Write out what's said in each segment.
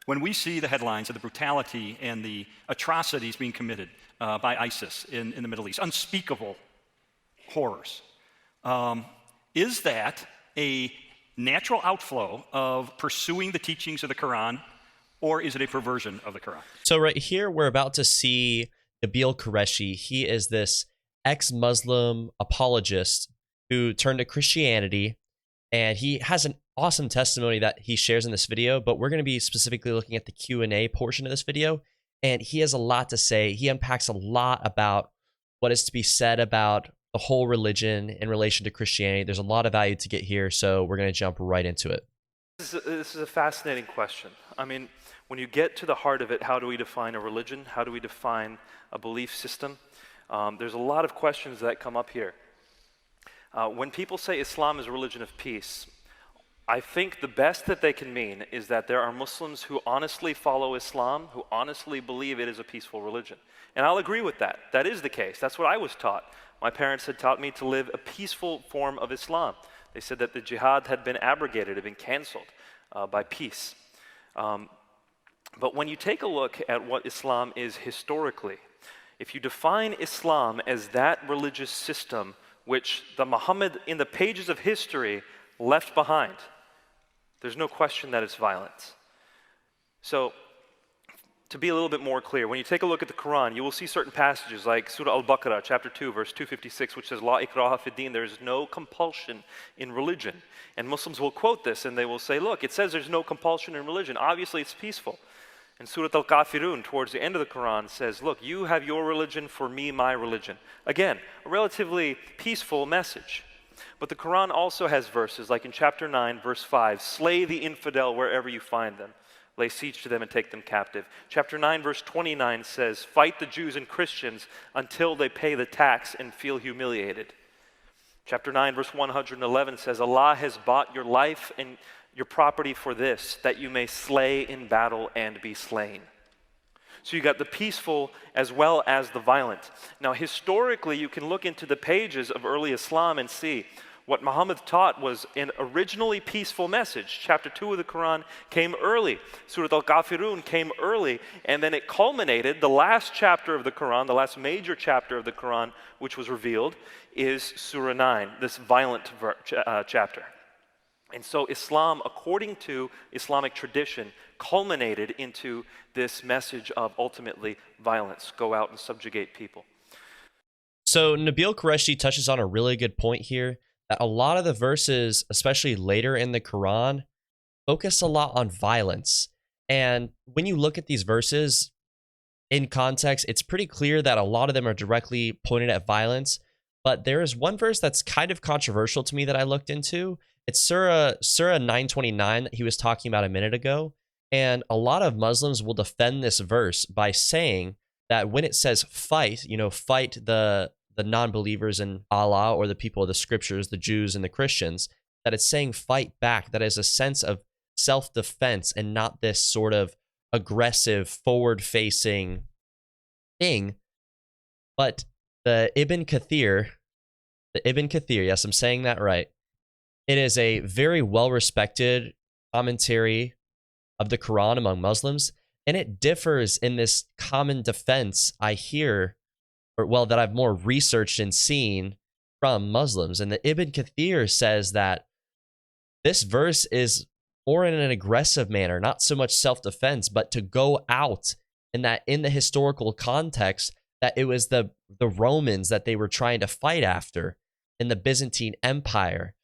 When we see the headlines of the brutality and the atrocities being committed by ISIS in the Middle East, unspeakable horrors, is that a natural outflow of pursuing the teachings of the Qur'an, or is it a perversion of the Qur'an? So right here, we're about to see Nabeel Qureshi. He is this ex-Muslim apologist who turned to Christianity, and he has an awesome testimony that he shares in this video, but we're going to be specifically looking at the Q&A portion of this video, and he has a lot to say. He unpacks a lot about what is to be said about the whole religion in relation to Christianity. There's a lot of value to get here, so we're going to jump right into it. This is a fascinating question. I mean, when you get to the heart of it, how do we define a religion? How do we define a belief system? There's a lot of questions that come up here. When people say Islam is a religion of peace, I think the best that they can mean is that there are Muslims who honestly follow Islam, who honestly believe it is a peaceful religion. And I'll agree with that. That is the case. That's what I was taught. My parents had taught me to live a peaceful form of Islam. They said that the jihad had been abrogated, had been canceled by peace. But when you take a look at what Islam is historically, if you define Islam as that religious system which the Muhammad in the pages of history left behind, there's no question that it's violence. So, to be a little bit more clear, when you take a look at the Quran, you will see certain passages like Surah Al-Baqarah, chapter 2, verse 256, which says, La ikraha fi din, there is no compulsion in religion. And Muslims will quote this and they will say, look, it says there's no compulsion in religion. Obviously, it's peaceful. And Surah Al-Kafirun, towards the end of the Quran, says, look, you have your religion, for me, my religion. Again, a relatively peaceful message. But the Quran also has verses, like in chapter 9, verse 5, slay the infidel wherever you find them. Lay siege to them and take them captive. Chapter 9, verse 29 says, fight the Jews and Christians until they pay the tax and feel humiliated. Chapter 9, verse 111 says, Allah has bought your life and your property for this, that you may slay in battle and be slain. So you got the peaceful as well as the violent. Now historically, you can look into the pages of early Islam and see what Muhammad taught was an originally peaceful message. Chapter 2 of the Quran came early. Surah Al-Kafirun came early, and then it culminated. The last chapter of the Quran, the last major chapter of the Quran, which was revealed, is Surah 9, this violent chapter. And so Islam, according to Islamic tradition, culminated into this message of ultimately violence. Go out and subjugate people. So Nabeel Qureshi touches on a really good point here, that a lot of the verses, especially later in the Quran, focus a lot on violence. And when you look at these verses in context, it's pretty clear that a lot of them are directly pointed at violence. But there is one verse that's kind of controversial to me that I looked into. It's Surah 929 that he was talking about a minute ago. And a lot of Muslims will defend this verse by saying that when it says fight, fight the non-believers in Allah or the people of the scriptures, the Jews and the Christians, that it's saying fight back. That is a sense of self-defense and not this sort of aggressive, forward-facing thing. But the Ibn Kathir, yes, I'm saying that right. It is a very well-respected commentary of the Quran among Muslims, and it differs in this common defense I hear, that I've more researched and seen from Muslims. And the Ibn Kathir says that this verse is more in an aggressive manner, not so much self-defense, but to go out, and that in the historical context, that it was the Romans that they were trying to fight after in the Byzantine Empire.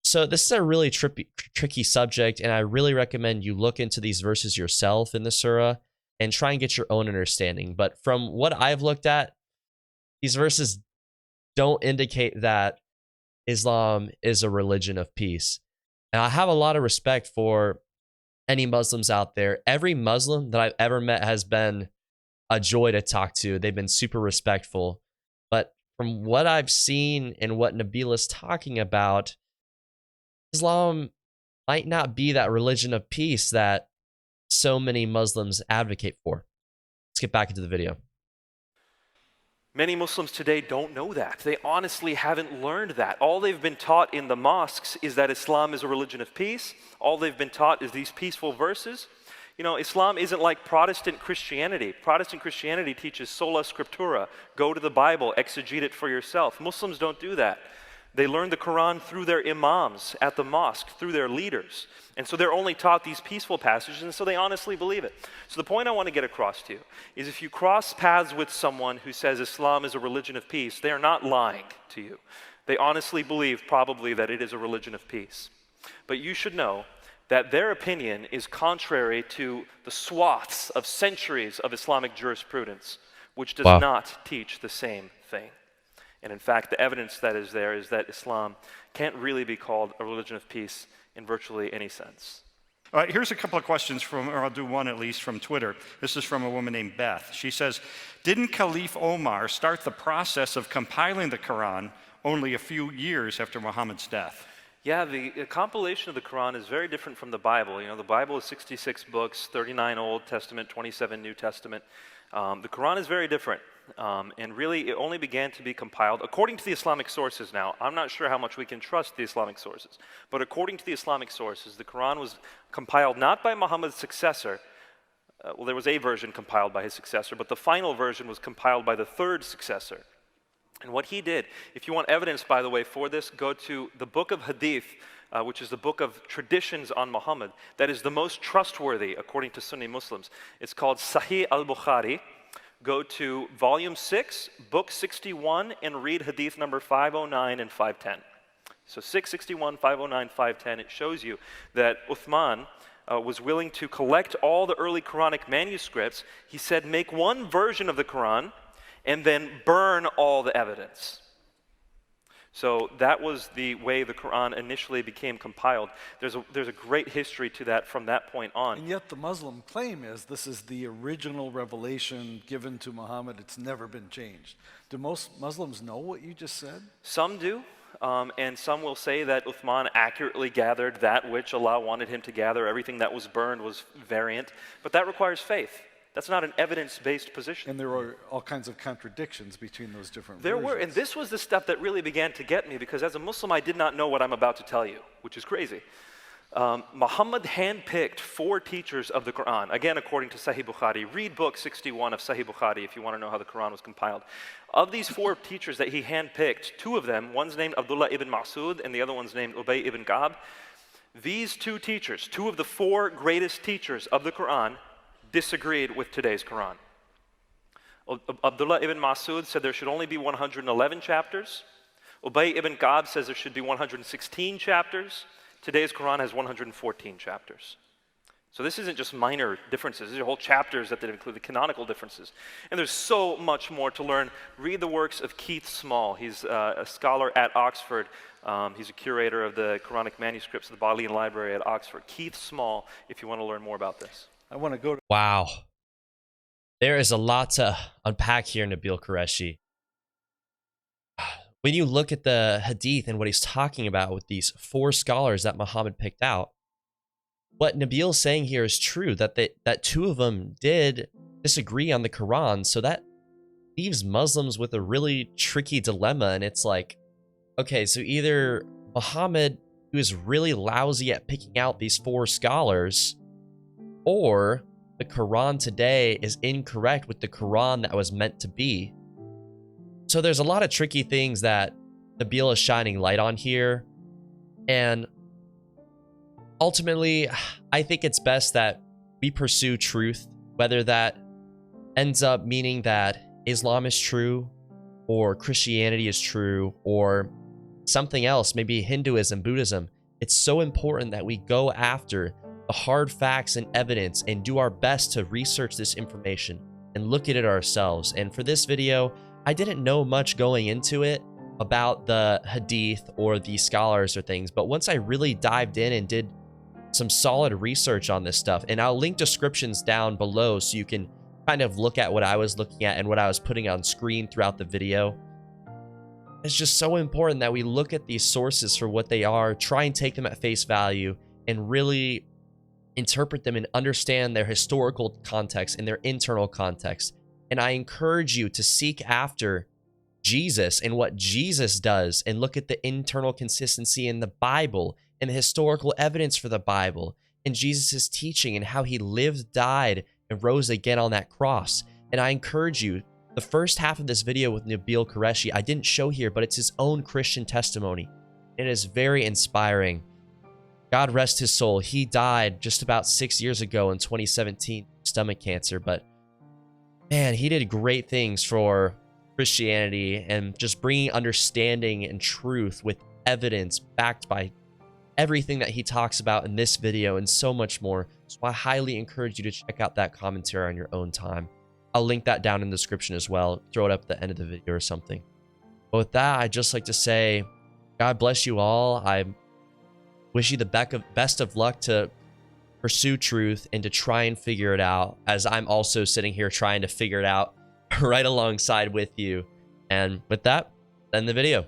So this is a really tricky subject, and I really recommend you look into these verses yourself in the surah and try and get your own understanding. But from what I've looked at, these verses don't indicate that Islam is a religion of peace. And I have a lot of respect for any Muslims out there. Every Muslim that I've ever met has been a joy to talk to. They've been super respectful. But from what I've seen and what Nabeel is talking about, Islam might not be that religion of peace that so many Muslims advocate for. Let's get back into the video. Many Muslims today don't know that. They honestly haven't learned that. All they've been taught in the mosques is that Islam is a religion of peace. All they've been taught is these peaceful verses. You know, Islam isn't like Protestant Christianity. Protestant Christianity teaches sola scriptura, go to the Bible, exegete it for yourself. Muslims don't do that. They learn the Quran through their imams at the mosque, through their leaders. And so they're only taught these peaceful passages, and so they honestly believe it. So the point I want to get across to you is if you cross paths with someone who says Islam is a religion of peace, they are not lying to you. They honestly believe probably that it is a religion of peace. But you should know that their opinion is contrary to the swaths of centuries of Islamic jurisprudence, which does not teach the same thing. And in fact, the evidence that is there is that Islam can't really be called a religion of peace in virtually any sense. Here's a couple of questions from, or I'll do one at least, from Twitter. This is from a woman named Beth. She says, didn't Caliph Omar start the process of compiling the Quran only a few years after Muhammad's death? Yeah, the compilation of the Quran is very different from the Bible. You know, the Bible is 66 books, 39 Old Testament, 27 New Testament. The Quran is very different. And really, it only began to be compiled, according to the Islamic sources now. I'm not sure how much we can trust the Islamic sources, but according to the Islamic sources, the Quran was compiled not by Muhammad's successor. Well, there was a version compiled by his successor, but the final version was compiled by the third successor. And what he did, if you want evidence, by the way, for this, go to the book of Hadith, which is the book of traditions on Muhammad, that is the most trustworthy, according to Sunni Muslims. It's called Sahih al-Bukhari. Go to volume 6, book 61, and read Hadith number 509 and 510. So 661, 509, 510, it shows you that Uthman was willing to collect all the early Quranic manuscripts. He said, make one version of the Quran, and then burn all the evidence. So that was the way the Quran initially became compiled. There's a great history to that from that point on. And yet the Muslim claim is this is the original revelation given to Muhammad. It's never been changed. Do most Muslims know what you just said? Some do, and some will say that Uthman accurately gathered that which Allah wanted him to gather. Everything that was burned was variant, but that requires faith. That's not an evidence-based position. And there are all kinds of contradictions between those different There versions. were, and this was the stuff that really began to get me, because as a Muslim, I did not know what I'm about to tell you, which is crazy. Muhammad handpicked 4 teachers of the Quran, again, according to Sahih Bukhari. Read book 61 of Sahih Bukhari if you want to know how the Quran was compiled. Of these 4 teachers that he handpicked, 2 of them, one's named Abdullah ibn Mas'ud and the other one's named Ubay ibn Ka'b. These 2 teachers, 2 of the 4 greatest teachers of the Quran, disagreed with today's Quran. Abdullah ibn Mas'ud said there should only be 111 chapters. Ubay ibn Ka'b says there should be 116 chapters. Today's Quran has 114 chapters. So this isn't just minor differences. These are whole chapters that include the canonical differences. And there's so much more to learn. Read the works of Keith Small. He's a scholar at Oxford. He's a curator of the Quranic manuscripts of the Bodleian Library at Oxford. Keith Small, if you want to learn more about this. I want to go to Wow. There is a lot to unpack here, Nabeel Qureshi. When you look at the Hadith and what he's talking about with these 4 scholars that Muhammad picked out, what Nabeel's saying here is true, that 2 of them did disagree on the Quran, so that leaves Muslims with a really tricky dilemma, and it's like, okay, so either Muhammad, who is really lousy at picking out these 4 scholars, or the Quran today is incorrect with the Quran that was meant to be. So there's a lot of tricky things that Nabeel is shining light on here. And ultimately, I think it's best that we pursue truth, whether that ends up meaning that Islam is true, or Christianity is true, or something else, maybe Hinduism, Buddhism. It's so important that we go after the hard facts and evidence and do our best to research this information and look at it ourselves. And for this video, I didn't know much going into it about the Hadith or the scholars or things, but once I really dived in and did some solid research on this stuff, and I'll link descriptions down below so you can kind of look at what I was looking at and what I was putting on screen throughout the video. It's just so important that we look at these sources for what they are, try and take them at face value, and really interpret them and understand their historical context and their internal context. And I encourage you to seek after Jesus and what Jesus does, and look at the internal consistency in the Bible and the historical evidence for the Bible, in Jesus' teaching and how he lived, died, and rose again on that cross. And I encourage you, the first half of this video with Nabeel Qureshi, I didn't show here, but it's his own Christian testimony. It is very inspiring. God rest his soul. He died just about 6 years ago in 2017, stomach cancer, but man, he did great things for Christianity and just bringing understanding and truth with evidence backed by everything that he talks about in this video and so much more. So I highly encourage you to check out that commentary on your own time. I'll link that down in the description as well. Throw it up at the end of the video or something. But with that, I'd just like to say, God bless you all. I wish you the best of luck to pursue truth and to try and figure it out, as I'm also sitting here trying to figure it out right alongside with you. And with that, end the video.